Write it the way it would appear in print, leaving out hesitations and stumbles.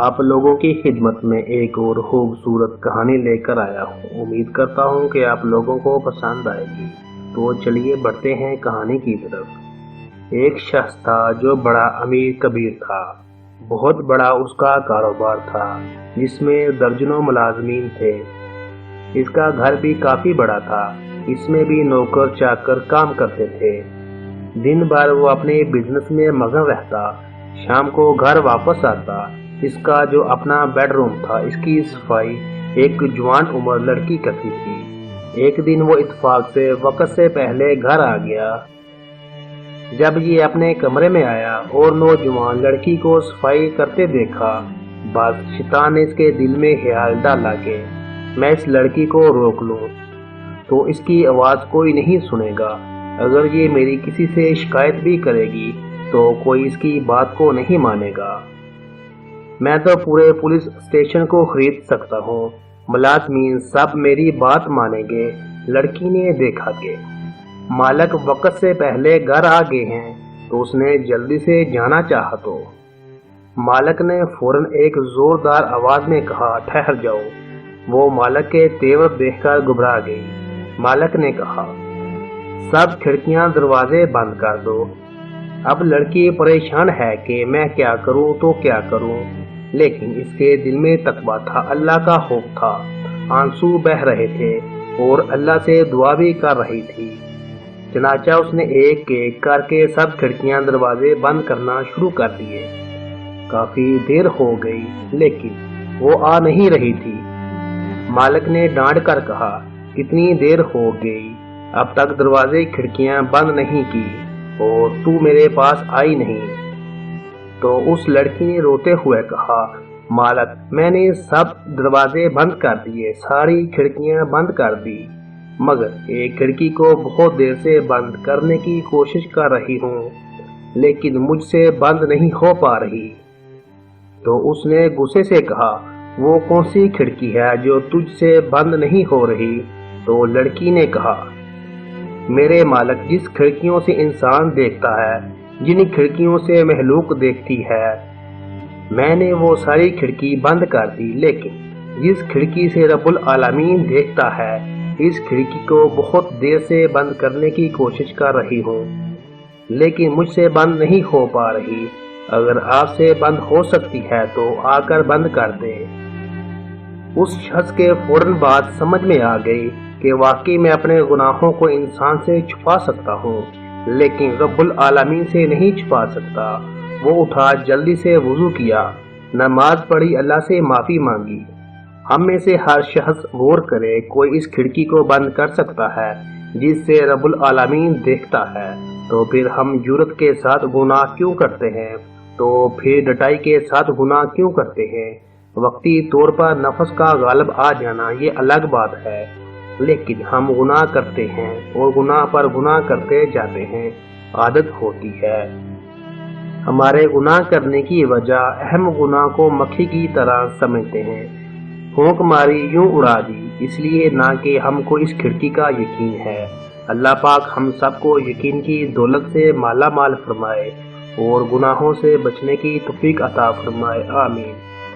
آپ لوگوں کی خدمت میں ایک اور خوبصورت کہانی لے کر آیا ہوں۔ امید کرتا ہوں کہ آپ لوگوں کو پسند آئے گی۔ تو چلیے بڑھتے ہیں کہانی کی طرف۔ ایک شخص تھا جو بڑا امیر کبیر تھا۔ بہت بڑا اس کا کاروبار تھا جس میں درجنوں ملازمین تھے۔ اس کا گھر بھی کافی بڑا تھا، اس میں بھی نوکر چاکر کام کرتے تھے۔ دن بھر وہ اپنے بزنس میں مگن رہتا، شام کو گھر واپس آتا۔ اس کا جو اپنا بیڈ روم تھا، اس کی صفائی ایک جوان عمر لڑکی کرتی تھی۔ ایک دن وہ اتفاق سے وقت سے پہلے گھر آ گیا۔ جب یہ اپنے کمرے میں آیا اور نوجوان لڑکی کو صفائی کرتے دیکھا، بعض شیطان نے اس کے دل میں خیال ڈالا کہ میں اس لڑکی کو روک لوں تو اس کی آواز کوئی نہیں سنے گا۔ اگر یہ میری کسی سے شکایت بھی کرے گی تو کوئی اس کی بات کو نہیں مانے گا۔ میں تو پورے پولیس اسٹیشن کو خرید سکتا ہوں، ملازمین سب میری بات مانیں گے۔ لڑکی نے دیکھا کہ مالک وقت سے پہلے گھر آ گئے ہیں تو اس نے جلدی سے جانا چاہا تو مالک نے فوراً ایک زوردار آواز میں کہا، ٹھہر جاؤ۔ وہ مالک کے تیور دیکھ کر گھبرا گئی۔ مالک نے کہا، سب کھڑکیاں دروازے بند کر دو۔ اب لڑکی پریشان ہے کہ میں کیا کروں تو کیا کروں، لیکن اس کے دل میں تقویٰ تھا، اللہ کا خوف تھا، آنسو بہہ رہے تھے اور اللہ سے دعا بھی کر رہی تھی۔ چنانچہ اس نے ایک ایک کر کے سب کھڑکیاں دروازے بند کرنا شروع کر دیے۔ کافی دیر ہو گئی لیکن وہ آ نہیں رہی تھی۔ مالک نے ڈانٹ کر کہا، کتنی دیر ہو گئی، اب تک دروازے کھڑکیاں بند نہیں کی اور تو میرے پاس آئی نہیں۔ تو اس لڑکی نے روتے ہوئے کہا، مالک میں نے سب دروازے بند کر دیے، ساری کھڑکیاں بند کر دی، مگر ایک کھڑکی کو بہت دیر سے بند کرنے کی کوشش کر رہی ہوں لیکن مجھ سے بند نہیں ہو پا رہی۔ تو اس نے غصے سے کہا، وہ کون سی کھڑکی ہے جو تجھ سے بند نہیں ہو رہی؟ تو لڑکی نے کہا، میرے مالک، جس کھڑکیوں سے انسان دیکھتا ہے، جن کھڑکیوں سے مخلوق دیکھتی ہے، میں نے وہ ساری کھڑکی بند کر دی، لیکن جس کھڑکی سے رب العالمین دیکھتا ہے، اس کھڑکی کو بہت دیر سے بند کرنے کی کوشش کر رہی ہوں لیکن مجھ سے بند نہیں ہو پا رہی۔ اگر آپ سے بند ہو سکتی ہے تو آ کر بند کر دیں۔ اس شخص کے فوراً بات سمجھ میں آ گئی کہ واقعی میں اپنے گناہوں کو انسان سے چھپا سکتا ہوں لیکن رب العالمین سے نہیں چھپا سکتا۔ وہ اٹھا، جلدی سے وضو کیا، نماز پڑھی، اللہ سے معافی مانگی۔ ہم میں سے ہر شخص غور کرے، کوئی اس کھڑکی کو بند کر سکتا ہے جس سے رب العالمین دیکھتا ہے؟ تو پھر ہم جرأت کے ساتھ گناہ کیوں کرتے ہیں؟ تو پھر ڈٹائی کے ساتھ گناہ کیوں کرتے ہیں؟ وقتی طور پر نفس کا غالب آ جانا یہ الگ بات ہے، لیکن ہم گناہ کرتے ہیں اور گناہ پر گناہ کرتے جاتے ہیں، عادت ہوتی ہے۔ ہمارے گناہ کرنے کی وجہ اہم گناہ کو مکھی کی طرح سمجھتے ہیں، پھونک ماری یوں اڑا دی، اس لیے نہ کہ ہم کو اس کھڑکی کا یقین ہے۔ اللہ پاک ہم سب کو یقین کی دولت سے مالا مال فرمائے اور گناہوں سے بچنے کی توفیق عطا فرمائے، آمین۔